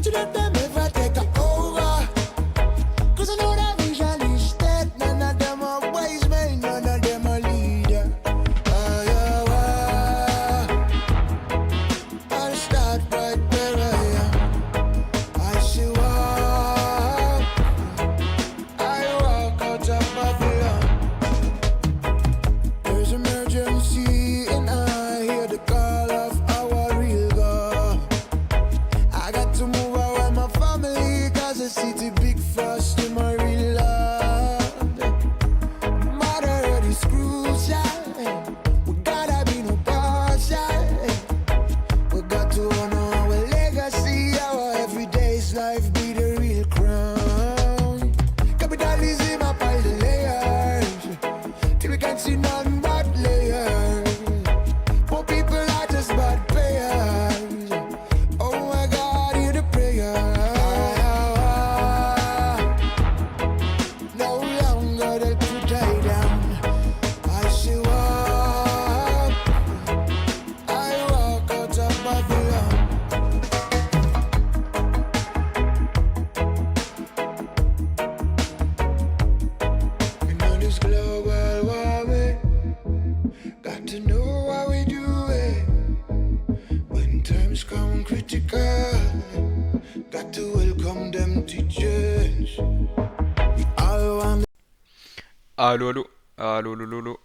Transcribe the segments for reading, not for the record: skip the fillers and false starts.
Don't you let them ever take over. Cause I know that vision is dead. None of them are wise men, none of them are leader. I'll start right where I am. I see walk, I walk out of Babylon. There's emergency and I hear the call of our real God. I got to move around my family cause the city big fast in my real land. Mother is crucial. We gotta be no partial. We got to honor our legacy. Our everyday's life be the real crown. Capitalism up all the layers till we can't see none but layers. Poor people are just bad payers. Oh my God, hear the prayer. No longer they to die down. I see walk, I walk out of Babylon. We know this global warming. Got to know how we do it. When times come critical, got to welcome them to change. We all want Allo, allo. Allo, allo, allo.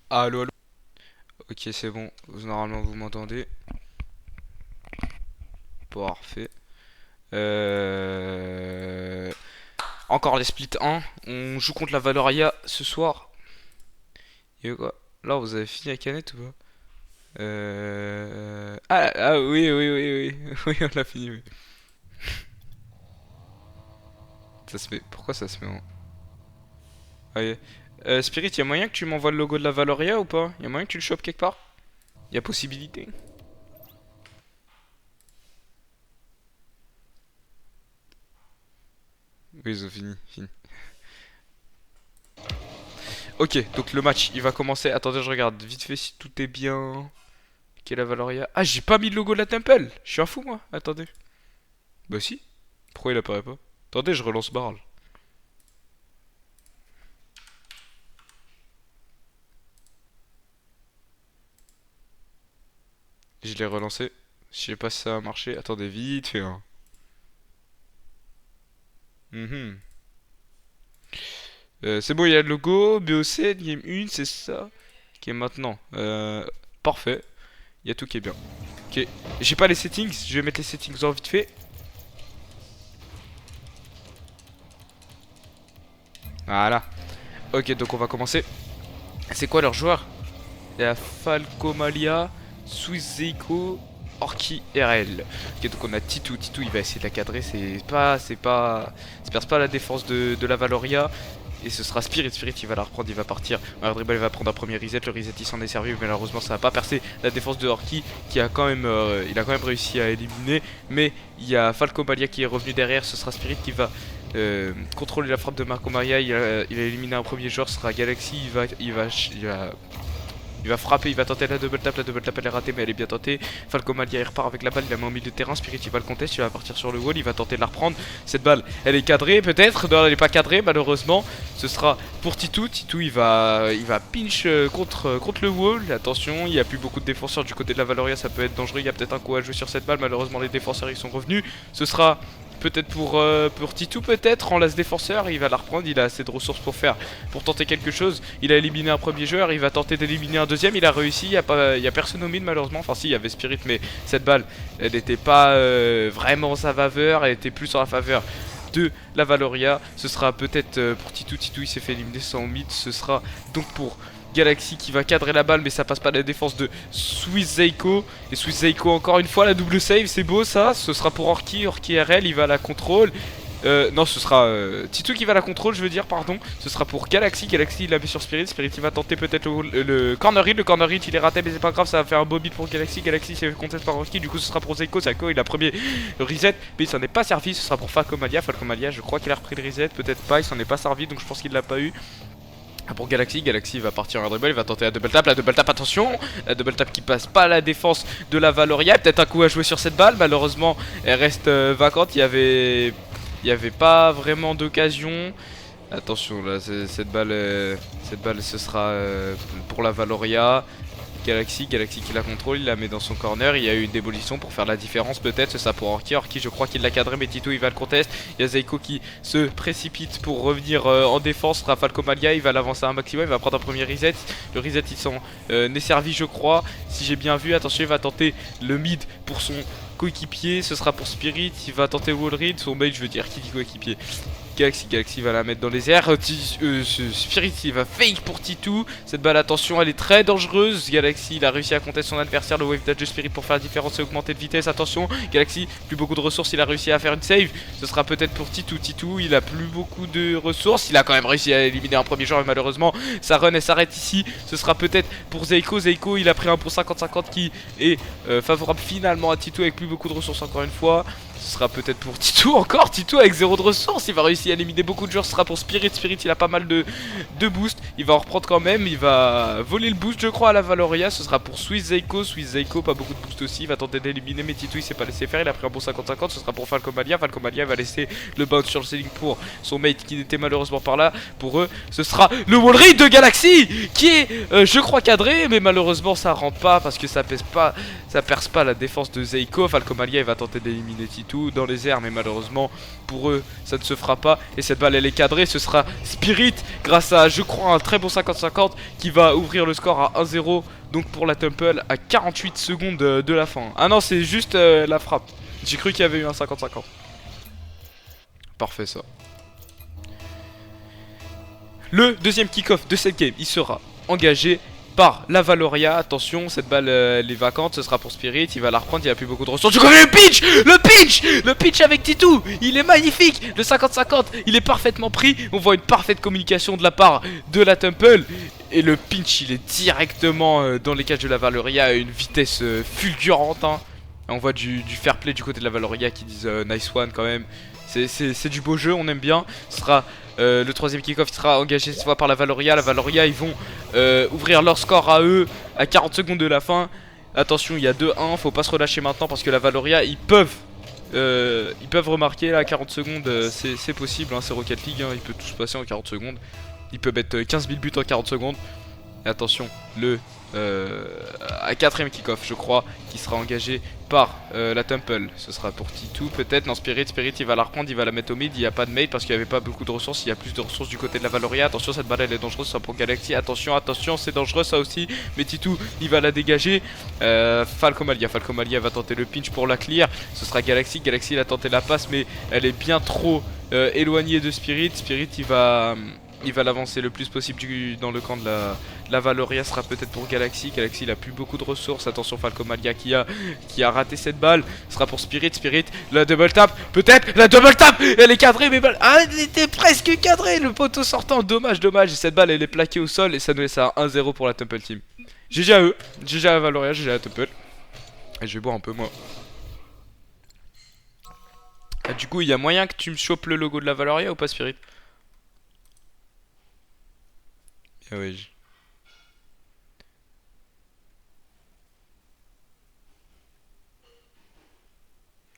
Allo, allo. Ok, c'est bon. Normalement, vous m'entendez. Parfait. Encore les splits 1. On joue contre la Valoria ce soir. Et quoi? Là, vous avez fini la canette ou pas? Oui, oui, oui, oui. Oui, on l'a fini, oui. Ça se met. Pourquoi ça se met en. Ah, Spirit, y'a moyen que tu m'envoies le logo de la Valoria ou pas? Y'a moyen que tu le chopes quelque part? Y'a possibilité? Oui, ils ont fini. Ok, donc le match, il va commencer. Attendez, je regarde vite fait si tout est bien. Quelle est la Valoria? Ah, j'ai pas mis le logo de la Temple. Je suis un fou, moi. Attendez. Bah si. Pourquoi il apparaît pas? Attendez, je relance Barl. Je l'ai relancé. Je sais pas si ça a marché. Attendez, vite fait, hein. C'est bon, il y a le logo. BO7, Game 1, c'est ça. Ok, maintenant. Parfait. Il y a tout qui est bien. Ok. J'ai pas les settings. Je vais mettre les settings en vite fait. Voilà. Ok, donc on va commencer. C'est quoi leurs joueurs? Il y a Falcomalia, Suizeiko, Orki, RL. Ok, donc on a Titou. Titou, il va essayer de la cadrer. Ça perce pas la défense de la Valoria. Et ce sera Spirit. Spirit, il va la reprendre, il va partir. Dribble, il va prendre un premier reset. Le reset, il s'en est servi. Mais malheureusement, ça va pas percer la défense de Orki, qui a quand même, il a quand même réussi à éliminer. Mais il y a Falcomalia qui est revenu derrière. Ce sera Spirit qui va contrôler la frappe de Marco Maria. Il a éliminé un premier joueur. Ce sera Galaxy. Il va frapper, il va tenter la double tap elle est ratée mais elle est bien tentée. Falcomalia il repart avec la balle, il la met au milieu de terrain, Spirit il va le contester, il va partir sur le wall, il va tenter de la reprendre. Cette balle elle est cadrée peut-être, non elle n'est pas cadrée malheureusement. Ce sera pour Titou, Titou il va pinch contre le wall. Attention, il n'y a plus beaucoup de défenseurs du côté de la Valoria, ça peut être dangereux, il y a peut-être un coup à jouer sur cette balle, malheureusement les défenseurs ils sont revenus. Ce sera peut-être pour Titou peut-être en last défenseur, il va la reprendre, il a assez de ressources pour tenter quelque chose. Il a éliminé un premier joueur, il va tenter d'éliminer un deuxième, il a réussi, il y a personne au mid malheureusement, enfin si il y avait Spirit mais cette balle elle n'était pas vraiment en sa faveur, elle était plus en la faveur de la Valoria. Ce sera peut-être pour Titou, Titou il s'est fait éliminer sans mid, ce sera donc pour Galaxy qui va cadrer la balle mais ça passe pas la défense de Suizeiko. Et Suizeiko encore une fois la double save, c'est beau ça. Ce sera pour Orki, Orki RL il va la contrôle. Non ce sera Titou qui va la contrôle je veux dire pardon. Ce sera pour Galaxy, Galaxy il la met sur Spirit. Spirit il va tenter peut-être le corner hit. Le corner hit il est raté mais c'est pas grave, ça va faire un beau beat pour Galaxy. Galaxy s'est fait contest par Orki, du coup ce sera pour Zeiko. Zeiko il a premier reset mais il s'en est pas servi. Ce sera pour Falcomalia, Falcomalia je crois qu'il a repris le reset, peut-être pas, il s'en est pas servi donc je pense qu'il l'a pas eu. Pour Galaxy, Galaxy va partir en dribble, il va tenter la double tap, attention, la double tap qui passe pas à la défense de la Valoria, peut-être un coup à jouer sur cette balle, malheureusement elle reste vacante, il y avait pas vraiment d'occasion. Attention là, cette balle ce sera pour la Valoria. Galaxy qui la contrôle, il la met dans son corner, il y a eu une démolition pour faire la différence peut-être, c'est ça pour Orki, je crois qu'il l'a cadré mais Tito il va le conteste, il y a Zeiko qui se précipite pour revenir en défense, Falco Malia il va l'avancer un maximum, il va prendre un premier reset, le reset il s'en est servi je crois, si j'ai bien vu, attention il va tenter le mid pour son coéquipier, ce sera pour Spirit, il va tenter wall read, son mate je veux dire, qui dit coéquipier. Galaxy va la mettre dans les airs. Spirit il va fake pour Titou. Cette balle, attention, elle est très dangereuse. Galaxy il a réussi à contester son adversaire. Le wave dash de Spirit pour faire la différence et augmenter de vitesse. Attention, Galaxy, plus beaucoup de ressources. Il a réussi à faire une save. Ce sera peut-être pour Titou. Titou, il a plus beaucoup de ressources. Il a quand même réussi à éliminer un premier joueur. Et malheureusement, sa run elle s'arrête ici. Ce sera peut-être pour Zeiko. Zeiko, il a pris un pour 50-50 qui est favorable finalement à Titou avec plus beaucoup de ressources encore une fois. Ce sera peut-être pour Titou encore. Titou avec 0 de ressources. Il va réussir à éliminer beaucoup de joueurs. Ce sera pour Spirit. Spirit il a pas mal de boost. Il va en reprendre quand même. Il va voler le boost je crois à la Valoria. Ce sera pour Swiss Zeiko. Swiss Zeiko pas beaucoup de boost aussi. Il va tenter d'éliminer mais Titou il s'est pas laissé faire. Il a pris un bon 50-50. Ce sera pour Falco Malia. Falco Malia va laisser le bounce sur le ceiling pour son mate qui n'était malheureusement pas là. Pour eux ce sera le wall raid de Galaxy qui est je crois cadré. Mais malheureusement ça rentre pas parce que ça pèse pas. Ça perce pas la défense de Zeiko. Falco Malia il va tenter d'éliminer Titou dans les airs mais malheureusement pour eux ça ne se fera pas et cette balle elle est cadrée. Ce sera Spirit grâce à je crois un très bon 50-50 qui va ouvrir le score à 1-0 donc pour la Temple à 48 secondes de la fin. Ah non c'est juste la frappe, j'ai cru qu'il y avait eu un 50-50. Parfait ça. Le deuxième kick-off de cette game il sera engagé par la Valoria. Attention, cette balle elle est vacante, ce sera pour Spirit, il va la reprendre, il a plus beaucoup de ressources. Tu connais le pitch avec Titou, il est magnifique. Le 50-50, il est parfaitement pris. On voit une parfaite communication de la part de la Temple. Et le pinch, il est directement dans les cages de la Valoria à une vitesse fulgurante hein. On voit du fair play du côté de la Valoria qui disent nice one quand même. C'est du beau jeu, on aime bien. Ce sera le troisième kick-off qui sera engagé cette fois par la Valoria. La Valoria, ils vont ouvrir leur score à eux à 40 secondes de la fin. Attention, il y a 2-1, faut pas se relâcher maintenant parce que la Valoria, ils peuvent remarquer là à 40 secondes. C'est possible, hein, c'est Rocket League, hein, il peut tout se passer en 40 secondes. Ils peuvent mettre 15 000 buts en 40 secondes. Et attention, le quatrième kick-off je crois qui sera engagé par la Temple. Ce sera pour Titou peut-être. Non, Spirit il va la reprendre, il va la mettre au mid. Il n'y a pas de mate parce qu'il n'y avait pas beaucoup de ressources. Il y a plus de ressources du côté de la Valoria. Attention, cette balle elle est dangereuse, ça pour Galaxy. Attention, c'est dangereux ça aussi. Mais Titou il va la dégager. Falco Malia va tenter le pinch pour la clear. Ce sera Galaxy il a tenté la passe mais elle est bien trop éloignée de Spirit. Spirit il va l'avancer le plus possible dans le camp de la Valoria. Sera peut-être pour Galaxy. Galaxy il a plus beaucoup de ressources. Attention, Falco Malia qui a raté cette balle. Ce sera pour Spirit. La double tap. Peut-être la double tap. Elle est cadrée mais elle était presque cadrée. Le poteau sortant. Dommage. Et cette balle elle est plaquée au sol et ça nous laisse à 1-0 pour la Temple Team. GG à eux. GG à la Valoria. GG à la Temple. Et je vais boire un peu moi. Ah, du coup il y a moyen que tu me chopes le logo de la Valoria ou pas Spirit? Ah oui.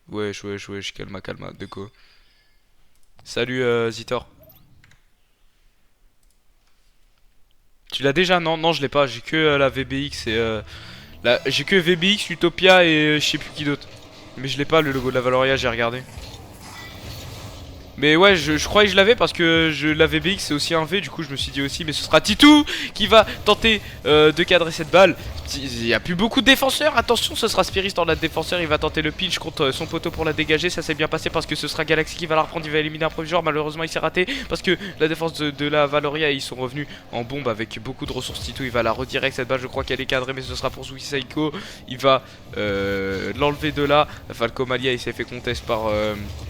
Wesh, calma, Deco. Salut Zitor. Tu l'as déjà? Non, je l'ai pas, j'ai que la VBX et j'ai que VBX, Utopia et je sais plus qui d'autre. Mais je l'ai pas le logo de la Valoria, j'ai regardé. Mais ouais, je croyais que je l'avais parce que la VBX c'est aussi un V, du coup je me suis dit aussi. Mais ce sera Titou qui va tenter de cadrer cette balle. Il n'y a plus beaucoup de défenseurs, attention, ce sera Spirit dans la défenseur. Il va tenter le pinch contre son poteau pour la dégager. Ça s'est bien passé parce que ce sera Galaxy qui va la reprendre. Il va éliminer un premier joueur, malheureusement il s'est raté parce que la défense de la Valoria ils sont revenus en bombe avec beaucoup de ressources. Titou il va la redirect cette balle, je crois qu'elle est cadrée mais ce sera pour Swiss Zeiko. Il va l'enlever de là. Falco Malia il s'est fait contest par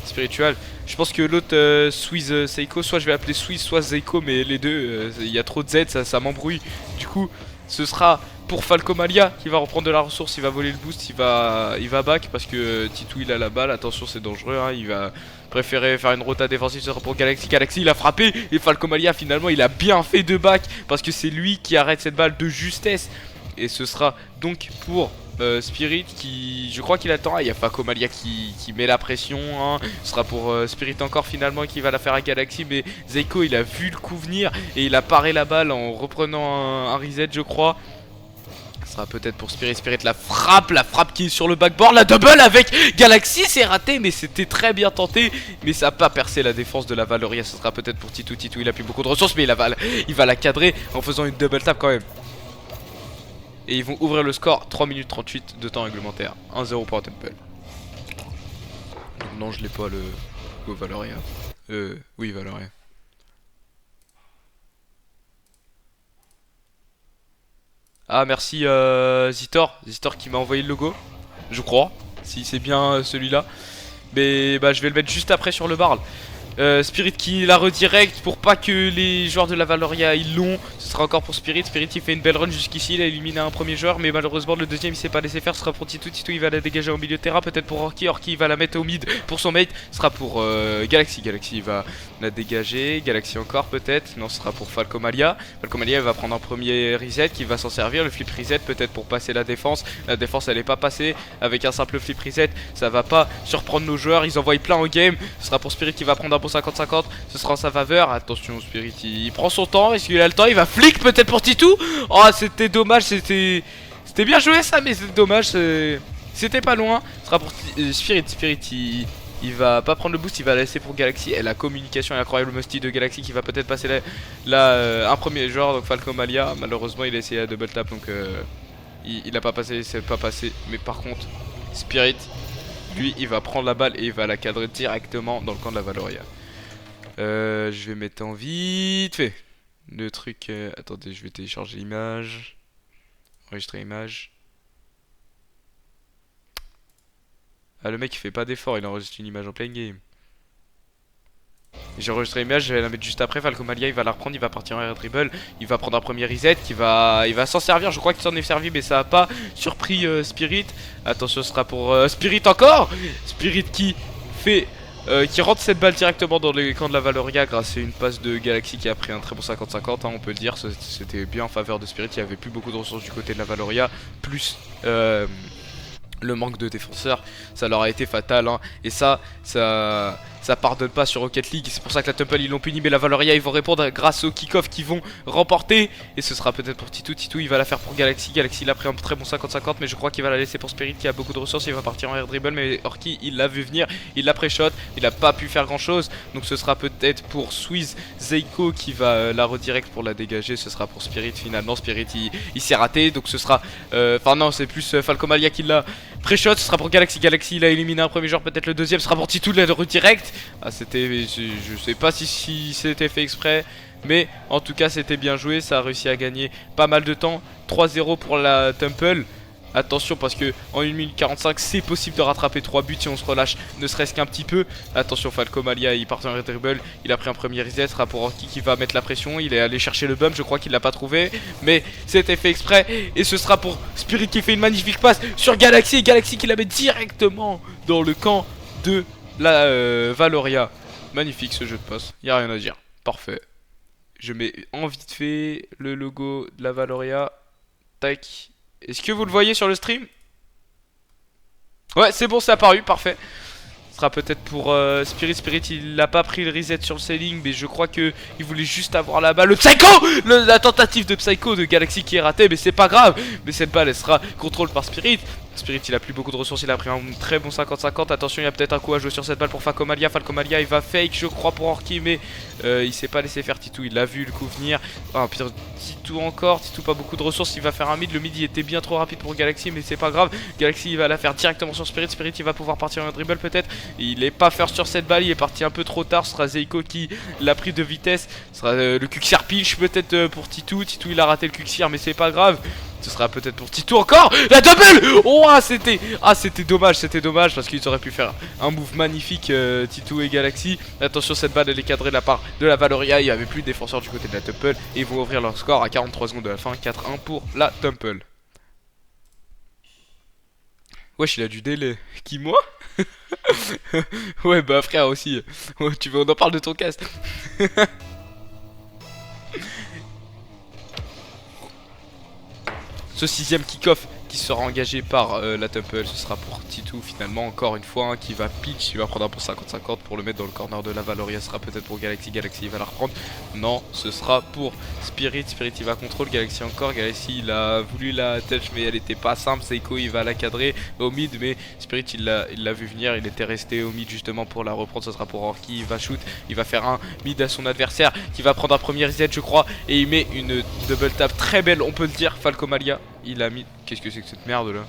Spiritual. Je pense que l'autre Swiss Zeiko, soit je vais appeler Swiss soit Zeiko, mais les deux il y a trop de Z, ça m'embrouille. Du coup ce sera pour Falcomalia qui va reprendre de la ressource, il va voler le boost, il va back parce que Titou il a la balle, attention c'est dangereux hein, il va préférer faire une rota défensive, ce sera pour Galaxy. Galaxy il a frappé et Falcomalia finalement il a bien fait de back parce que c'est lui qui arrête cette balle de justesse. Et ce sera donc pour Spirit qui, je crois qu'il attend. Ah, il y a Falcomalia qui met la pression hein. Ce sera pour Spirit encore finalement qui va la faire à Galaxy. Mais Zeiko il a vu le coup venir et il a paré la balle en reprenant un reset je crois. Ce sera peut-être pour Spirit. Spirit la frappe qui est sur le backboard. La double avec Galaxy, c'est raté mais c'était très bien tenté. Mais ça n'a pas percé la défense de la Valoria. Ce sera peut-être pour Titou. Titou il a plus beaucoup de ressources mais il va la cadrer en faisant une double tap quand même. Et ils vont ouvrir le score, 3 minutes 38 de temps réglementaire. 1-0 pour Temple. Non, je l'ai pas le Valoria. Oui, Valoria. Ah, merci Zitor. Zitor qui m'a envoyé le logo. Je crois. Si c'est bien celui-là. Mais bah, je vais le mettre juste après sur le barrel. Spirit qui la redirect pour pas que les joueurs de la Valoria ils l'ont. Ce sera encore pour Spirit. Spirit il fait une belle run jusqu'ici. Il a éliminé un premier joueur. Mais malheureusement le deuxième il s'est pas laissé faire. Ce sera pour Titou. Titou il va la dégager au milieu de terrain. Peut-être pour Orki. Orki il va la mettre au mid pour son mate. Ce sera pour Galaxy. Galaxy il va la dégager. Galaxy encore peut-être. Non ce sera pour Falcomalia. Falcomalia il va prendre un premier reset qui va s'en servir. Le flip reset peut-être pour passer la défense. La défense elle est pas passée. Avec un simple flip reset ça va pas surprendre nos joueurs. Ils envoient plein en game. Ce sera pour Spirit qui va prendre un bon 50-50, ce sera en sa faveur. Attention Spirit il prend son temps, est-ce qu'il a le temps? Il va flick peut-être pour Titou. Oh c'était dommage, c'était bien joué ça mais c'est dommage, c'était pas loin. Ce sera pour Spirit. Spirit il va pas prendre le boost, il va laisser pour Galaxy. Et la communication est incroyable, Musty de Galaxy qui va peut-être passer un premier joueur, donc Falcomalia. Malheureusement il a essayé à double tap donc il a pas passé, c'est pas passé. Mais par contre Spirit lui il va prendre la balle et il va la cadrer directement dans le camp de la Valoria. Je vais mettre en vite fait le truc. Attendez, je vais télécharger l'image. Enregistrer image. Ah le mec il fait pas d'effort, il enregistre une image en plein game. J'ai enregistré l'image, je vais la mettre juste après. Falcomalia il va la reprendre, il va partir en air dribble. Il va prendre un premier reset il va s'en servir. Je crois qu'il s'en est servi mais ça a pas surpris Spirit. Attention ce sera pour Spirit encore. Spirit qui fait qui rentre cette balle directement dans le camp de la Valoria grâce à une passe de Galaxy qui a pris un très bon 50-50 hein, on peut le dire. C'était bien en faveur de Spirit. Il n'y avait plus beaucoup de ressources du côté de la Valoria. Plus le manque de défenseurs, ça leur a été fatal hein. Et ça pardonne pas sur Rocket League. C'est pour ça que la Temple ils l'ont puni. Mais la Valoria ils vont répondre grâce au kick-off qu'ils vont remporter. Et ce sera peut-être pour Titou. Titou il va la faire pour Galaxy. Galaxy il a pris un très bon 50-50 mais je crois qu'il va la laisser pour Spirit qui a beaucoup de ressources. Il va partir en air dribble mais Orki il l'a vu venir. Il l'a pré-shot. Il a pas pu faire grand chose. Donc ce sera peut-être pour Swiss Zeiko qui va la redirect pour la dégager. Ce sera pour Spirit finalement. Spirit il s'est raté. Donc ce sera enfin non c'est plus Falcomalia qui l'a pré-shot. Ce sera pour Galaxy. Galaxy il a éliminé un premier joueur. Peut-être le deuxième. Ce sera pour Titou de la redirect. Ah c'était, je sais pas si c'était fait exprès. Mais en tout cas c'était bien joué. Ça a réussi à gagner pas mal de temps. 3-0 pour la Temple. Attention parce que en 1 minute 45 c'est possible de rattraper 3 buts si on se relâche ne serait-ce qu'un petit peu. Attention Falcomalia il part en dribble. Il a pris un premier reset. Ce sera pour Orki qui va mettre la pression. Il est allé chercher le bump. Je crois qu'il l'a pas trouvé mais c'était fait exprès. Et ce sera pour Spirit qui fait une magnifique passe sur Galaxy. Galaxy qui la met directement dans le camp de la Valoria. Magnifique ce jeu de passe. Y a rien à dire. Parfait. Je mets en vite fait le logo de la Valoria. Tac. Est-ce que vous le voyez sur le stream? Ouais c'est bon c'est apparu, parfait. Ce sera peut-être pour Spirit. Spirit il n'a pas pris le reset sur le ceiling mais je crois que il voulait juste avoir la balle. Le Psycho, la tentative de Psycho de Galaxy qui est ratée mais c'est pas grave. Mais cette balle elle sera contrôlée par Spirit. Spirit il a plus beaucoup de ressources, il a pris un très bon 50-50. Attention il y a peut-être un coup à jouer sur cette balle pour Falcomalia. Falcomalia il va fake je crois pour Orki mais il s'est pas laissé faire. Titou il l'a vu le coup venir. Ah pire Titou encore. Titou pas beaucoup de ressources, il va faire un mid. Le mid il était bien trop rapide pour Galaxy mais c'est pas grave. Galaxy il va la faire directement sur Spirit. Spirit il va pouvoir partir en dribble peut-être. Il est pas first sur cette balle, il est parti un peu trop tard. Ce sera Zeiko qui l'a pris de vitesse. Ce sera le Quicksire pinch peut-être pour Titou. Titou il a raté le Quicksire mais c'est pas grave. Ce sera peut-être pour Titou encore. La double. Oh c'était dommage parce qu'ils auraient pu faire un move magnifique Titou et Galaxy. Attention cette balle elle est cadrée de la part de la Valoria. Il n'y avait plus de défenseurs du côté de la Temple. Et ils vont ouvrir leur score à 43 secondes de la fin. 4-1 pour la Temple. Wesh, il a du délai. Qui, moi? Ouais, bah frère aussi. Ouais, tu veux, on en parle de ton cast. Ce 6ème kick-off qui sera engagé par la Temple, ce sera pour Titou finalement, encore une fois, hein, qui va pitch, il va prendre un bon 50-50 pour le mettre dans le corner de la Valoria, ce sera peut-être pour Galaxy, Galaxy il va la reprendre, non, ce sera pour Spirit, Spirit il va contrôle, Galaxy encore, Galaxy il a voulu la touch mais elle était pas simple, Seiko il va la cadrer au mid, mais Spirit il l'a vu venir, il était resté au mid justement pour la reprendre, ce sera pour Orki, il va shoot, il va faire un mid à son adversaire, qui va prendre un premier reset je crois, et il met une double tap très belle, on peut le dire, Falcomalia. Il a mis... Qu'est-ce que c'est que cette merde là?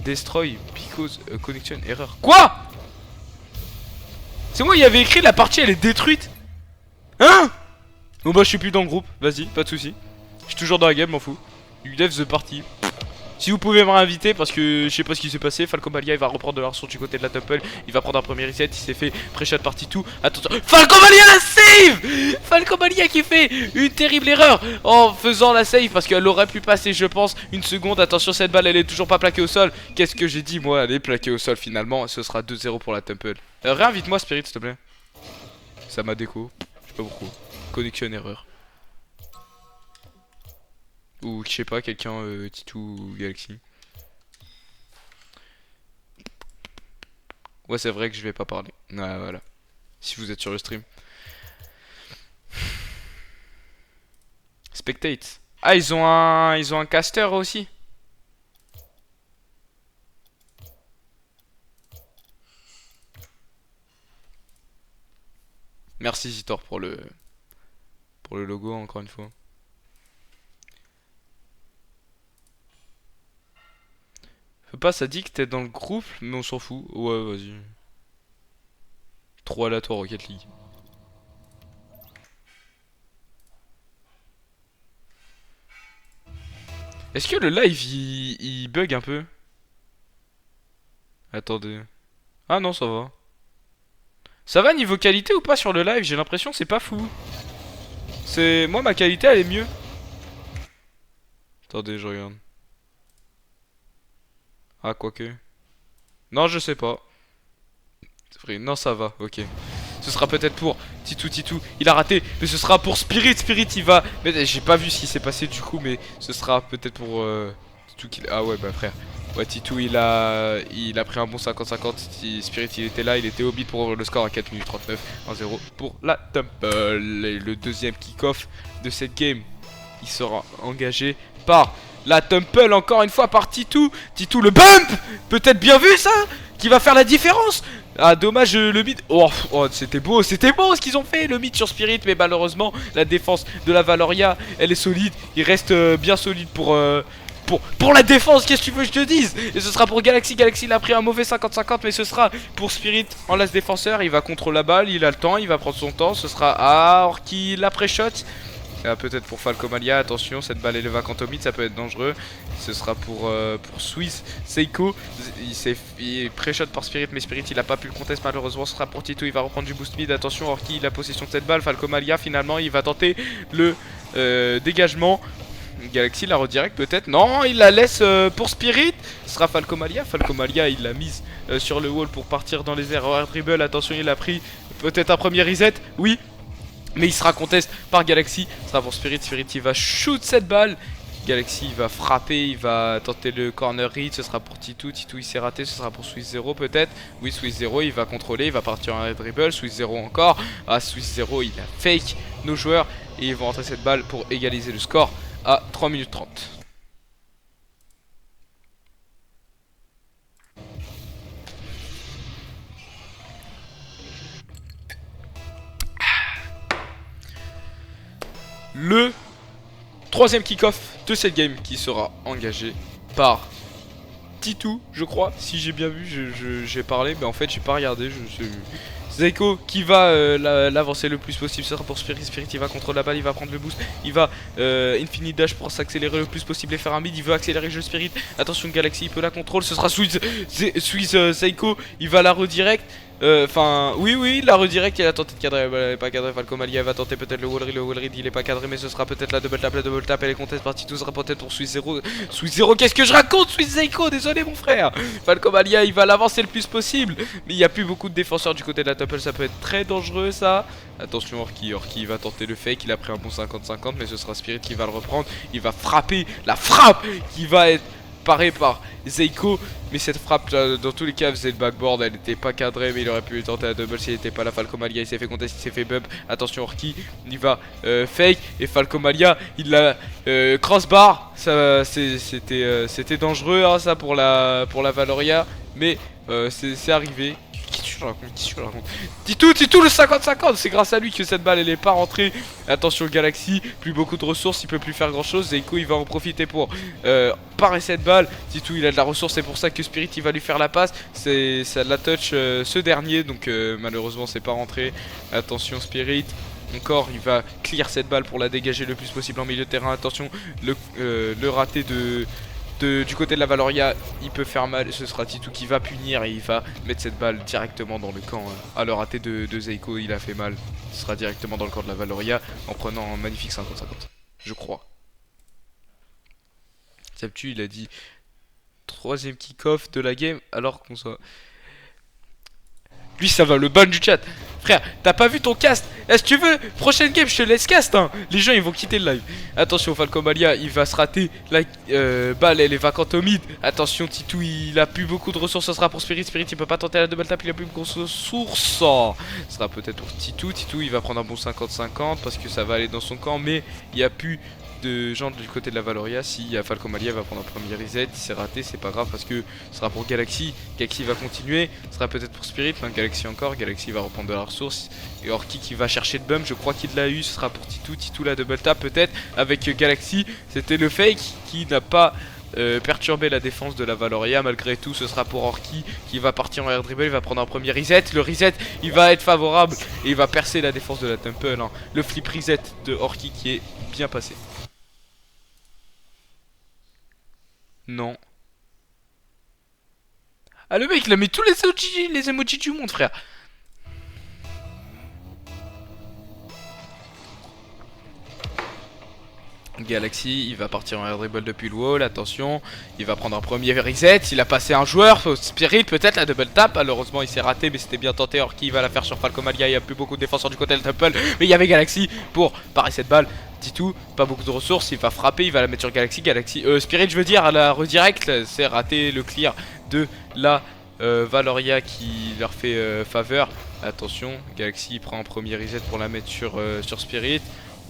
Destroy because connection error. Quoi? C'est moi, il y avait écrit la partie elle est détruite. Hein? Bon bah je suis plus dans le groupe, vas-y, pas de soucis. Je suis toujours dans la game, m'en fous. You left the party. Si vous pouvez me réinviter parce que je sais pas ce qui s'est passé, Falcomalia il va reprendre de l'argent du côté de la Temple, il va prendre un premier reset, il s'est fait pré-shot party tout. Attention, Falcomalia la save! Falcomalia qui fait une terrible erreur en faisant la save parce qu'elle aurait pu passer je pense une seconde. Attention, cette balle elle est toujours pas plaquée au sol. Qu'est-ce que j'ai dit moi? Elle est plaquée au sol finalement, ce sera 2-0 pour la Temple. Réinvite-moi Spirit s'il te plaît. Ça m'a déco, je sais pas pourquoi. Connexion erreur. Ou je sais pas, quelqu'un Titou ou Galaxy. Ouais c'est vrai que je vais pas parler. Ouais voilà. Si vous êtes sur le stream. Spectate. Ah ils ont un caster aussi. Merci Zitor pour le logo encore une fois. Faut pas, ça dit que t'es dans le groupe, mais on s'en fout. Ouais, vas-y. Trop aléatoire Rocket League. Est-ce que le live il bug un peu? Attendez. Ah non, ça va. Ça va niveau qualité ou pas sur le live? J'ai l'impression que c'est pas fou. C'est... Moi ma qualité elle est mieux. Attendez, je regarde. Ah, quoique. Non, je sais pas. C'est vrai, non, ça va, ok. Ce sera peut-être pour Titou, il a raté, mais ce sera pour Spirit, il va... Mais j'ai pas vu ce qui s'est passé du coup, mais ce sera peut-être pour Titou qui... Ah ouais, bah frère. Ouais, Titou, il a pris un bon 50-50, Spirit, il était là, il était au beat pour le score à 4 minutes 39, 1-0 pour la Temple. Et le deuxième kick-off de cette game, il sera engagé par... La Temple encore une fois par Titou. Titou le bump. Peut-être bien vu ça. Qui va faire la différence. Ah dommage le mid. Oh c'était beau ce qu'ils ont fait. Le mid sur Spirit. Mais malheureusement la défense de la Valoria elle est solide. Il reste bien solide pour la défense. Qu'est-ce que tu veux que je te dise? Et ce sera pour Galaxy. Galaxy il a pris un mauvais 50-50. Mais ce sera pour Spirit en last défenseur. Il va contrôler la balle. Il a le temps. Il va prendre son temps. Ce sera Orki la pré-shot. Peut-être pour Falcomalia, attention, cette balle est vacante au mid, ça peut être dangereux. Ce sera pour Swiss, Seiko, il est pré-shot par Spirit, mais Spirit il a pas pu le contest malheureusement. Ce sera pour Tito, il va reprendre du boost mid, attention, Orki il a possession de cette balle. Falcomalia finalement il va tenter le dégagement. Galaxy la redirect peut-être, non il la laisse pour Spirit. Ce sera Falcomalia, Falcomalia il l'a mise sur le wall pour partir dans les airs, air dribble, attention il a pris peut-être un premier reset, oui. Mais il sera contest par Galaxy. Ce sera pour Spirit. Spirit il va shoot cette balle. Galaxy il va frapper. Il va tenter le corner read. Ce sera pour Titou. Titou il s'est raté. Ce sera pour Swiss 0 peut-être. Oui Swiss 0 il va contrôler. Il va partir en dribble. Swiss 0 encore. Ah Swiss 0 il a fake nos joueurs. Et ils vont rentrer cette balle pour égaliser le score à 3 minutes 30. Le troisième kick-off de cette game qui sera engagé par Titou, je crois. Si j'ai bien vu, j'ai parlé, mais en fait j'ai pas regardé. Seiko qui va l'avancer le plus possible. Ce sera pour Spirit. Spirit il va contrôler la balle, il va prendre le boost. Il va Infinite Dash pour s'accélérer le plus possible et faire un mid. Il veut accélérer le jeu Spirit. Attention Galaxy, il peut la contrôle. Ce sera Swiss Seiko, il va la redirect. Enfin, oui, il la redirect, il a tenté de cadrer, elle est pas cadrée. Falco Malia va tenter peut-être le wall read, il est pas cadré, mais ce sera peut-être la double tap, elle est conteste partie, tout sera peut-être pour Swiss 0. Swiss 0, qu'est-ce que je raconte, Swiss Zeiko, désolé mon frère. Falco Malia, il va l'avancer le plus possible, mais il n'y a plus beaucoup de défenseurs du côté de la Temple, ça peut être très dangereux ça. Attention Orki va tenter le fake, il a pris un bon 50-50, mais ce sera Spirit qui va le reprendre, il va frapper, la frappe qui va être parée par Zeiko. Mais cette frappe dans tous les cas faisait le backboard, elle n'était pas cadrée, mais il aurait pu tenter la double s'il n'était pas là. Falco Malia il s'est fait contest, il s'est fait bump. Attention Orki, il va fake, et Falco Malia il l'a crossbar. C'était dangereux hein, ça pour la Valoria, mais c'est arrivé. Qui je raconte Titou le 50-50, c'est grâce à lui que cette balle elle est pas rentrée. Attention Galaxy, plus beaucoup de ressources, il peut plus faire grand chose. Zeiko il va en profiter pour parer cette balle. Titou il a de la ressource, c'est pour ça que Spirit il va lui faire la passe. Ça la touch ce dernier, donc malheureusement c'est pas rentré. Attention Spirit. Encore, il va clear cette balle pour la dégager le plus possible en milieu de terrain. Attention, le raté du côté de la Valoria, il peut faire mal. Ce sera Titou qui va punir et il va mettre cette balle directement dans le camp. À le raté de Zeiko, il a fait mal. Ce sera directement dans le camp de la Valoria en prenant un magnifique 50-50, je crois. Sabtu, il a dit troisième kick-off de la game alors qu'on soit... Lui ça va le ban du chat. Frère, t'as pas vu ton cast? Est-ce que tu veux? Prochaine game, je te laisse cast hein. Les gens ils vont quitter le live. Attention, Falco Malia, il va se rater. La balle, elle est vacante au mid. Attention, Titou, il a plus beaucoup de ressources. Ce sera pour Spirit. Spirit, il peut pas tenter la double tap. Il a plus de grosses ressources. Ce sera peut-être pour Titou. Titou, il va prendre un bon 50-50 parce que ça va aller dans son camp. Mais il n'y a plus de gens du côté de la Valoria. Si Falco Malia va prendre un premier reset, il s'est raté, c'est pas grave parce que ce sera pour Galaxy. Galaxy va continuer, ce sera peut-être pour Spirit, hein, Galaxy encore. Galaxy va reprendre de la ressource. Et Orki qui va chercher le bump, je crois qu'il l'a eu, ce sera pour Titou. Titou la double tap peut-être avec Galaxy. C'était le fake qui n'a pas perturbé la défense de la Valoria. Malgré tout, ce sera pour Orki qui va partir en air dribble, il va prendre un premier reset. Le reset, il va être favorable et il va percer la défense de la Temple. Hein. Le flip reset de Orki qui est bien passé. Non. Ah le mec il a mis tous les emojis du monde frère. Galaxy, il va partir en air dribble depuis le wall, attention, il va prendre un premier reset, il a passé un joueur, Spirit peut-être la double tap, malheureusement il s'est raté mais c'était bien tenté, Orki va la faire sur Falco Malia, il n'y a plus beaucoup de défenseurs du côté de Temple, mais il y avait Galaxy pour parer cette balle. Titou, pas beaucoup de ressources, il va frapper, il va la mettre sur Galaxy, Spirit je veux dire, à la redirect, c'est raté le clear de la Valoria qui leur fait faveur. Attention, Galaxy prend un premier reset pour la mettre sur Spirit.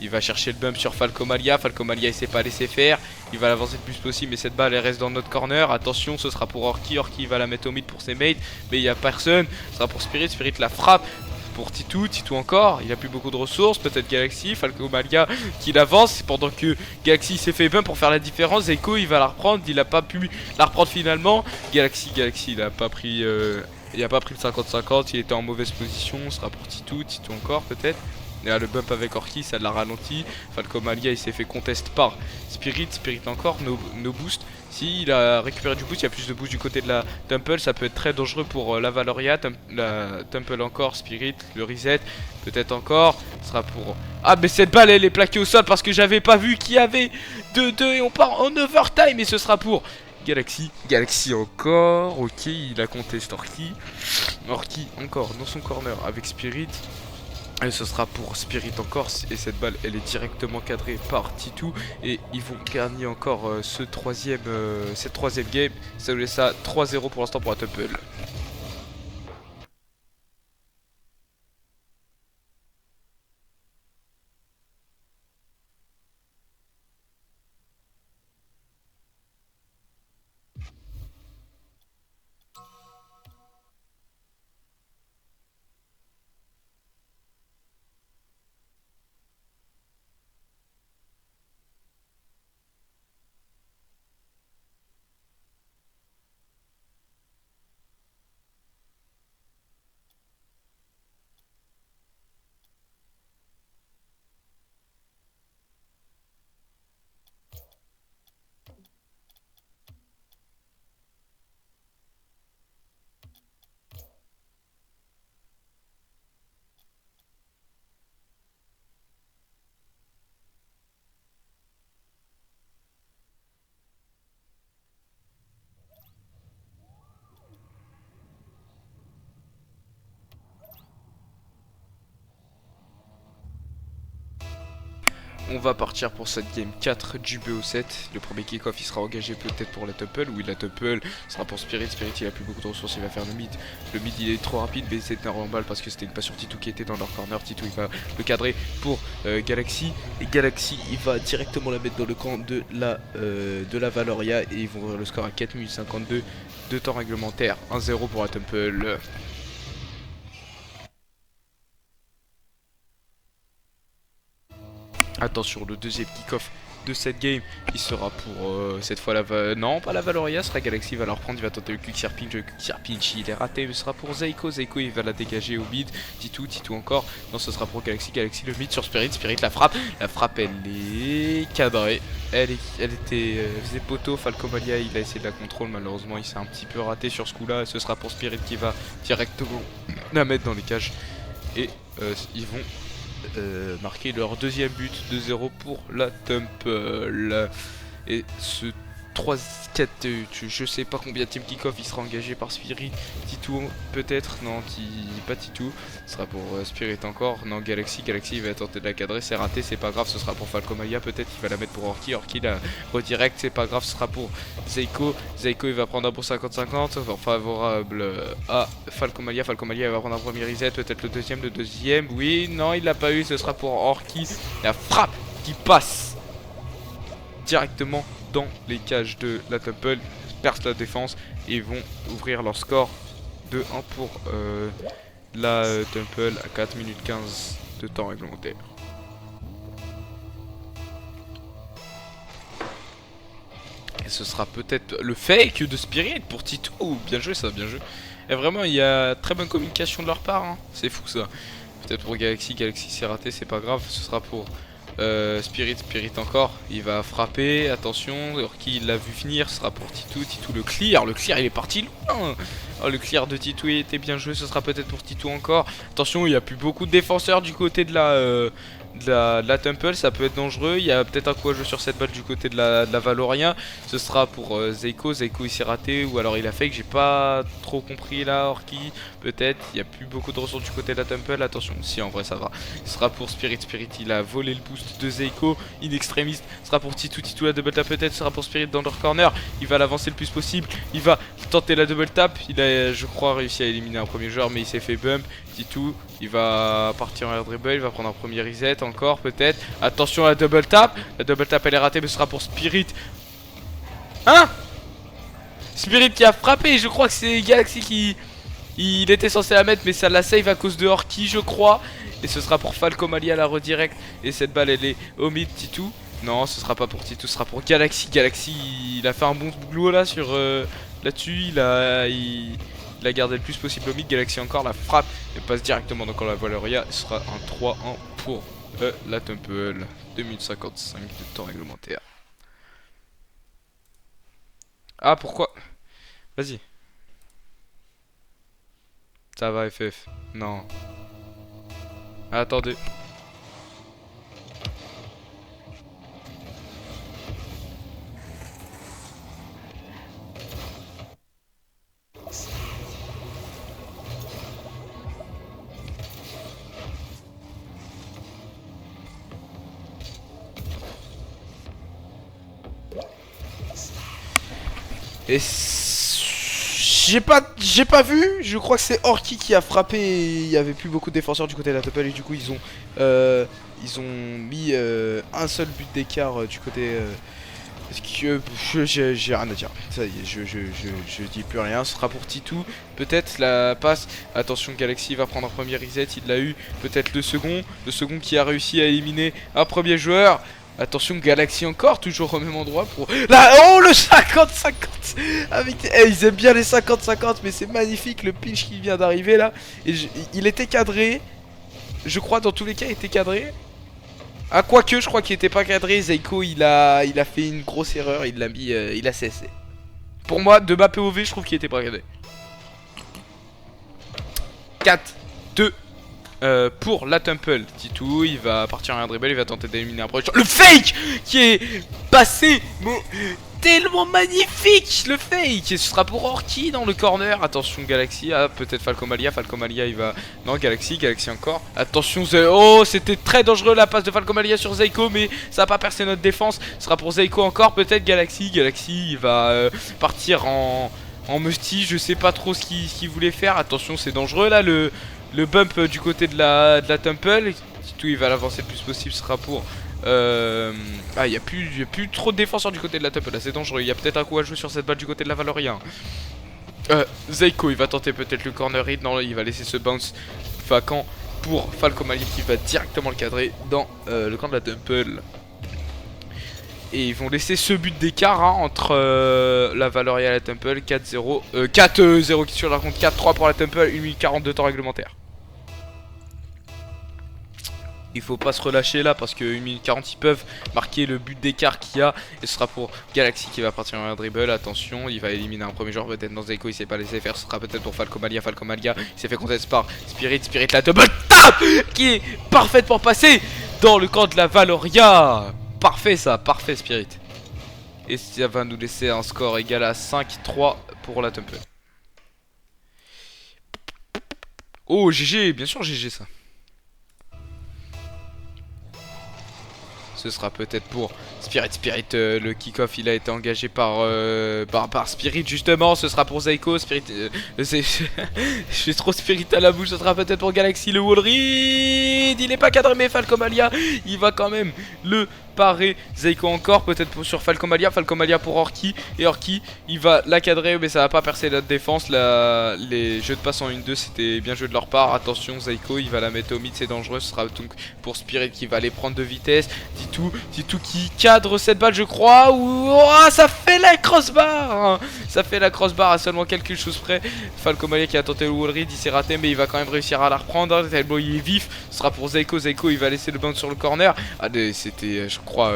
Il va chercher le bump sur Falco Malia. Falco Malia il s'est pas laissé faire. Il va l'avancer le plus possible mais cette balle elle reste dans notre corner. Attention, ce sera pour Orki. Orki va la mettre au mid pour ses mates. Mais il n'y a personne. Ce sera pour Spirit. Spirit la frappe. Pour Titou, Titou encore, il a plus beaucoup de ressources, peut-être Galaxy, Falco Malia qui l'avance pendant que Galaxy s'est fait bump pour faire la différence. Zeiko il va la reprendre, il a pas pu la reprendre finalement. Galaxy il a pas pris le 50-50, il était en mauvaise position, ce sera pour Titou encore peut-être. Et là, le bump avec Orki ça l'a ralenti. Falco Malia il s'est fait contest par Spirit encore, no boost. S'il a récupéré du boost, il y a plus de boost du côté de la Temple, ça peut être très dangereux pour la Valoria. La Temple encore, Spirit, le reset, peut-être encore. Ce sera pour... Ah mais cette balle elle est plaquée au sol parce que j'avais pas vu qu'il y avait 2-2 et on part en overtime. Et ce sera pour Galaxy encore, ok il a contest Orki. Orki encore dans son corner avec Spirit. Et ce sera pour Spirit encore, et cette balle elle est directement cadrée par Titou. Et ils vont gagner encore cette troisième game. Ça nous laisse à 3-0 pour l'instant pour la Temple. on va partir pour cette game 4 du BO7. Le premier kick-off il sera engagé peut-être pour la Temple. Oui, la Temple sera pour Spirit. Spirit il a plus beaucoup de ressources, il va faire le mid. Le mid il est trop rapide, mais c'est un balle parce que c'était une passe sur Titou qui était dans leur corner. Titou il va le cadrer pour Galaxy. Et Galaxy il va directement la mettre dans le camp de la Valoria. Et ils vont ouvrir le score à 4 minutes 52 de temps réglementaire. 1-0 pour la Temple. Attention, le deuxième kick-off de cette game, il sera pour cette fois non, pas la Valoria, ce sera Galaxy, il va la reprendre, il va tenter le Quicksire Pinch, le Quicksire Pinch il est raté, mais ce sera pour Zeiko, Zeiko il va la dégager au mid, Titou encore, non ce sera pour Galaxy, Galaxy le mid sur Spirit, Spirit la frappe elle est cadrée, elle était faisait poteau, Falcomalia il a essayé de la contrôle, malheureusement il s'est un petit peu raté sur ce coup là, ce sera pour Spirit qui va directement la mettre dans les cages, et ils vont marquer leur deuxième but, 2-0 pour la Temple. Et ce 3-4, je sais pas combien de team kick-off il sera engagé par Spirit. Titou peut-être, non, pas Titou, ce sera pour Spirit encore, non Galaxy, Galaxy il va tenter de la cadrer, c'est raté, c'est pas grave, ce sera pour Falcomalia, peut-être il va la mettre pour Orki, Orki la redirect, c'est pas grave, ce sera pour Zeiko, Zeiko il va prendre un pour 50-50, favorable à Falcomalia, Falcomalia il va prendre un premier reset, peut-être le deuxième, oui, non il l'a pas eu, ce sera pour Orki, la frappe qui passe directement dans les cages de la Temple, perce la défense et vont ouvrir leur score de 1 pour la Temple à 4 minutes 15 de temps réglementaire. Et ce sera peut-être le fake de Spirit pour Titou. Bien joué ça, bien joué. Et vraiment il y a très bonne communication de leur part, hein. C'est fou ça. Peut-être pour Galaxy, Galaxy c'est raté, c'est pas grave, ce sera pour Spirit encore, il va frapper, attention, Orki il l'a vu finir, ce sera pour Titou, Titou le clear il est parti loin. Oh, le clear de Titou était bien joué, ce sera peut-être pour Titou encore, attention il n'y a plus beaucoup de défenseurs du côté de la Temple, ça peut être dangereux, il y a peut-être un coup à jouer sur cette balle du côté de la Valoria, ce sera pour Zeiko, Zeiko il s'est raté ou alors il a fake, j'ai pas trop compris là, Orki, peut-être, il n'y a plus beaucoup de ressources du côté de la Temple, attention, si en vrai ça va, ce sera pour Spirit, il a volé le boost de Zeiko, in extremis, ce sera pour Titou, Titou la double tap peut-être, ce sera pour Spirit dans leur corner, il va l'avancer le plus possible, il va tenter la double tap, il a je crois réussi à éliminer un premier joueur mais il s'est fait bump, Titou il va partir en air dribble, il va prendre un premier reset encore peut-être, attention à la double tap elle est ratée mais ce sera pour Spirit. Hein? Spirit qui a frappé, je crois que c'est Galaxy qui... Il était censé la mettre mais ça la save à cause de Orki je crois. Et ce sera pour Falcomalia la redirect. Et cette balle elle est au mid Titou. Non ce sera pas pour Titou, ce sera pour Galaxy. Galaxy il a fait un bon boulot là sur là-dessus. Il a gardé le plus possible au mid. Galaxy encore la frappe et passe directement dans la Valoria. Ce sera un 3-1 pour la Temple. 2 minutes 55 de temps réglementaire. Ah pourquoi? Vas-y. Ça va FF. Non. Attendez. Et j'ai pas vu, je crois que c'est Orki qui a frappé et il y avait plus beaucoup de défenseurs du côté de la Temple et du coup ils ont mis un seul but d'écart du côté j'ai rien à dire. Ça y est, je dis plus rien, ce sera pour Titou, peut-être la passe, attention Galaxy va prendre un premier reset, il l'a eu, peut-être le second qui a réussi à éliminer un premier joueur. Attention Galaxy encore, toujours au même endroit pour... Là, oh le 50-50 avec... ils aiment bien les 50-50 mais c'est magnifique le pinch qui vient d'arriver là. Et il était cadré. Je crois dans tous les cas il était cadré. Ah quoique je crois qu'il était pas cadré. Zeiko il a fait une grosse erreur. Il l'a mis... il a cessé. Pour moi de ma POV je trouve qu'il était pas cadré. 4-2 pour la Temple. Titou il va partir en air dribble, il va tenter d'éliminer un proche. Le fake qui est passé, mais tellement magnifique le fake. Et ce sera pour Orki dans le corner. Attention Galaxy, ah peut-être Falcomalia. Falcomalia il va... Non Galaxy encore. Attention oh c'était très dangereux la passe de Falcomalia sur Zeiko. Mais ça va pas percer notre défense. Ce sera pour Zeiko encore, peut-être Galaxy. Galaxy il va partir en musty. Je sais pas trop ce qu'il voulait faire. Attention c'est dangereux là le bump du côté de la Temple. Tout il va l'avancer le plus possible. Ce sera pour... Ah il y a plus trop de défenseurs du côté de la Temple là, c'est dangereux, il y a peut-être un coup à jouer sur cette balle du côté de la Valoria. Zeiko il va tenter peut-être le corner hit, non il va laisser ce bounce vacant pour Falcomalia qui va directement le cadrer dans le camp de la Temple. Et ils vont laisser ce but d'écart hein, entre la Valoria et la Temple, 4-0, 4-0 qui sur la compte, 4-3 pour la Temple, 1 minute 40 de temps réglementaire. Il faut pas se relâcher là parce que 1 minute 40 ils peuvent marquer le but d'écart qu'il y a. Et ce sera pour Galaxy qui va partir en un dribble. Attention, il va éliminer un premier joueur peut-être dans Zeiko, il s'est pas laissé faire. Ce sera peut-être pour Falcomalia. Falcomalia il s'est fait contester par Spirit. Spirit la double tap qui est parfaite pour passer dans le camp de la Valoria. Parfait ça, parfait Spirit. Et ça va nous laisser un score égal à 5-3 pour la Temple. Oh GG, bien sûr GG ça. Ce sera peut-être pour Spirit. Spirit, le kick-off il a été engagé par Spirit justement. Ce sera pour Zeiko. Spirit, je suis trop Spirit à la bouche. Ce sera peut-être pour Galaxy. Le wall read, il est pas cadré mais Falcomalia il va quand même le parer. Zeiko encore peut-être sur Falcomalia. Falcomalia pour Orki. Et Orki il va la cadrer mais ça va pas percer notre défense. Les jeux de passe en 1-2 c'était bien joué de leur part. Attention Zeiko il va la mettre au mid, c'est dangereux. Ce sera donc pour Spirit qui va aller prendre de vitesse. Titou qui cadre cette balle je crois. Oh, ça fait la crossbar. Ça fait la crossbar à seulement quelque chose près. Falcomalia qui a tenté le wall read, il s'est raté mais il va quand même réussir à la reprendre. Tellement il est vif. Ce sera pour Zeiko. Zeiko il va laisser le bounce sur le corner. Ah c'était je crois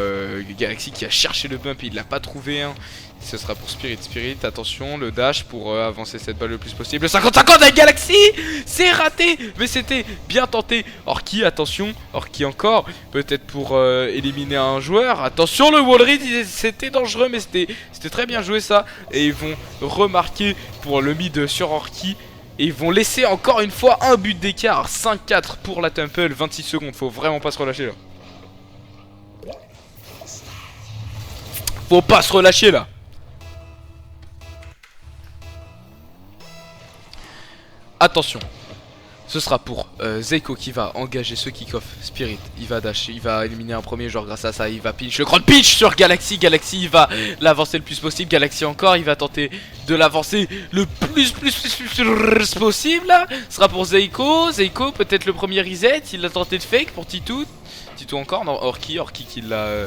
Galaxy qui a cherché le bump et il l'a pas trouvé hein. Ce sera pour Spirit. Spirit, attention, le dash pour avancer cette balle le plus possible. Le 50-50 avec Galaxy. C'est raté, mais c'était bien tenté. Orki, attention, Orki encore. Peut-être pour éliminer un joueur. Attention, le wall read, c'était dangereux, mais c'était très bien joué ça. Et ils vont remarquer pour le mid sur Orki. Et ils vont laisser encore une fois un but d'écart. 5-4 pour la Temple, 26 secondes. Faut vraiment pas se relâcher là. Faut pas se relâcher là. Attention, ce sera pour Zeiko qui va engager ce kick-off. Spirit, il va dash, il va éliminer un premier joueur grâce à ça. Il va pinch le grand pitch sur Galaxy. Galaxy, il va l'avancer le plus possible. Galaxy encore, il va tenter de l'avancer le plus possible là. Ce sera pour Zeiko. Zeiko, peut-être le premier reset. Il a tenté de fake pour Titou. Titou encore, non, Orki qui l'a...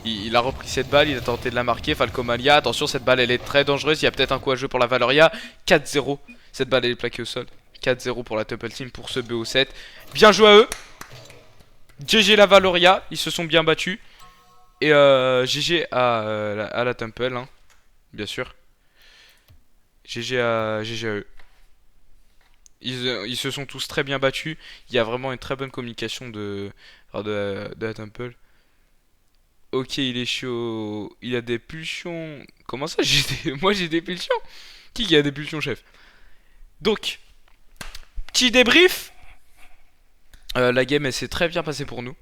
Il a repris cette balle, il a tenté de la marquer. Falcomalia, attention, cette balle elle est très dangereuse. Il y a peut-être un coup à jouer pour la Valoria. 4-0. Cette balle elle est plaquée au sol. 4-0 pour la Temple Team pour ce BO7. Bien joué à eux. GG la Valoria, ils se sont bien battus. Et GG à la Temple, hein, bien sûr. GG à eux. Ils se sont tous très bien battus. Il y a vraiment une très bonne communication de la Temple. Ok, il est chaud. Il a des pulsions. Comment ça moi j'ai des pulsions? Qui a des pulsions, chef? Donc, petit débrief. La game elle s'est très bien passée pour nous.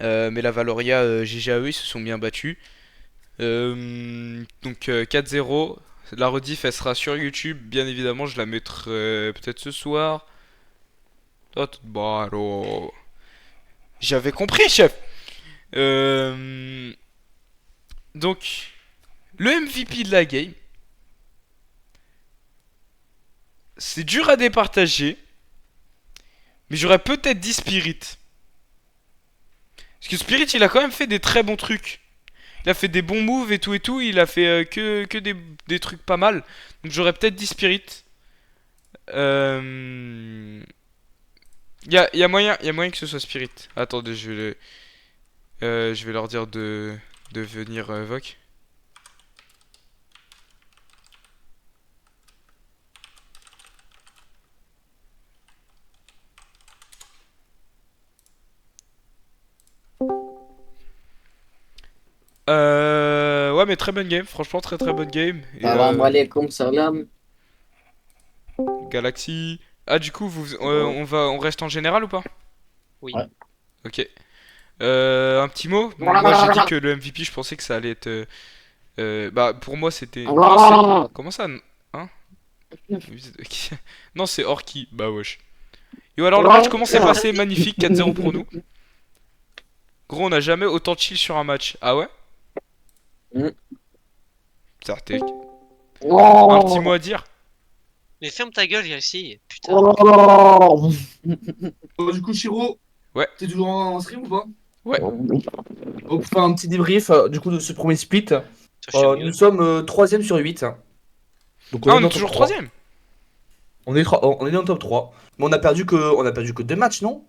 Mais la Valoria, GG à eux, ils se sont bien battus. Donc 4-0. La rediff elle sera sur YouTube, bien évidemment. Je la mettrai peut-être ce soir. Oh, bon, alors... J'avais compris, chef. Donc, le MVP de la game, c'est dur à départager, mais j'aurais peut-être dit Spirit. Parce que Spirit, il a quand même fait des très bons trucs. Il a fait des bons moves et tout. Il a fait que des trucs pas mal. Donc j'aurais peut-être dit Spirit. Il y a moyen que ce soit Spirit. Attendez, je vais leur dire de venir Voc. Ouais Ouais, mais très bonne game, franchement, très très bonne game. Et, Salam alaikum, salam. Galaxy. Ah, du coup, on reste en général ou pas? Oui. Ouais. Ok. Un petit mot. Moi, j'ai dit que le MVP, je pensais que ça allait être. Bah, pour moi, c'était. Non, comment ça? Hein? Non, c'est Orki. Bah, wesh. Yo, alors le match, comment s'est passé? Magnifique, 4-0 pour nous. Gros, on n'a jamais autant chill sur un match. Ah ouais? Mm. Certes. Un petit mot à dire? Mais ferme ta gueule, ici. Putain. Du coup, Shiro, Ouais. t'es toujours en stream ou pas? Ouais. Donc, pour faire un petit débrief du coup de ce premier split, Toi, je te nous gueule. sommes 3ème sur 8. Donc Ah, on dans est le toujours top 3. troisième. On est dans le top 3. Mais on a perdu que 2 matchs, non?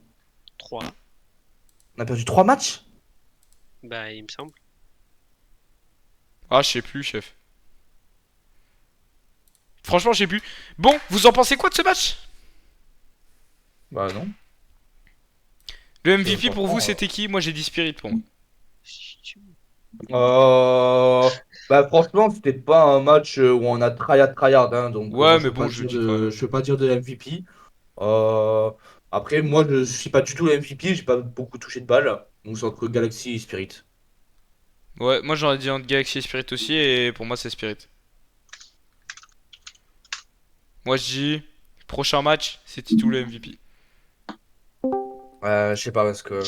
3. On a perdu 3 matchs? Bah, il me semble. Ah, je sais plus, chef. Franchement, je sais plus. Bon, vous en pensez quoi de ce match? Bah non. Le MVP pour franchement, vous, c'était qui? Moi, j'ai dit Spirit pour moi. Bah franchement, c'était pas un match où on a tryhard, hein, donc Ouais, moi, mais bon, je le dis quand même. je peux pas dire de MVP. Euh, Après, moi je suis pas du tout le MVP, j'ai pas beaucoup touché de balles, donc c'est entre Galaxy et Spirit. Ouais, moi j'aurais dit entre Galaxy et Spirit aussi, et pour moi c'est Spirit. Moi je dis, prochain match, c'est Titou le MVP. Je sais pas parce que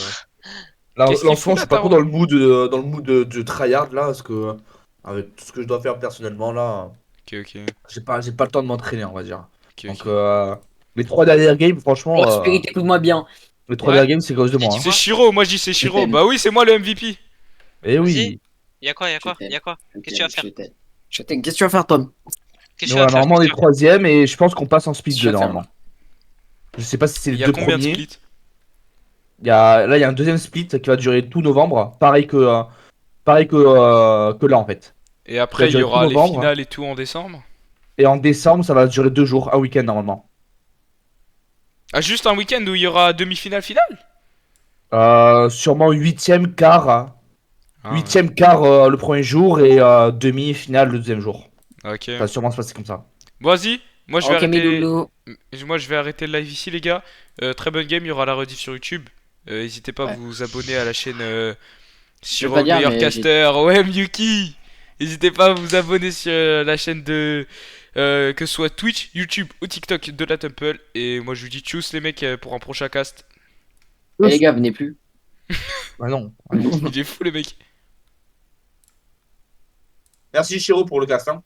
là, Qu'est-ce en qu'il ce fout moment, je là, suis pas trop Taro? dans le mood de tryhard là, parce que avec tout ce que je dois faire personnellement là, Ok, ok, j'ai pas le temps de m'entraîner, on va dire. ok, Donc ok. les 3 dernières games, franchement, Oh, Spirit, écoute-moi bien. les trois Ouais. dernières games, c'est à cause de J'ai moi. dit Hein. C'est quoi? Shiro, moi je dis c'est Je Shiro. t'aime. Bah oui, c'est moi le MVP. Eh Vas-y. oui. Y'a quoi, Je t'aime. y'a quoi? Je Qu'est-ce que tu vas t'aime, faire? je t'aime. Je t'aime. Qu'est-ce que tu vas faire, Tom? Qu'est-ce Mais que tu vas voilà, faire? normalement, on est Qu'est-ce que tu vas 3ème et je pense qu'on passe en split Qu'est-ce que 2 tu vas faire, normalement. Je sais pas si c'est Il les y a deux combien de premiers. splits? Là, il y a un deuxième split qui va durer tout novembre, pareil que là en fait. Et Qui va après il y durer tout aura les novembre. finales et tout en décembre. Et en décembre, ça va durer 2 jours, un week-end normalement. Ah, juste un week-end où il y aura demi-finale finale? Sûrement huitième quart, hein. Ah ouais. Huitième quart le premier jour et demi-finale le deuxième jour. Ok. Ça va sûrement se passer comme ça. Bon, vas-y, moi je vais Ok, mes arrêter. loulous. Moi je vais arrêter le live ici les gars. Très bonne game, il y aura la rediff sur YouTube. N'hésitez pas à Ouais. vous abonner à la chaîne sur veux pas dire, Meilleur mais Caster. Ouais, Miyuki. N'hésitez pas à vous abonner sur la chaîne de que ce soit Twitch, YouTube ou TikTok de la Temple. Et moi je vous dis tchuss les mecs pour un prochain cast. Eh, les gars, venez plus. Bah non. Il est fou les mecs. Merci Chiro pour le cast. Hein.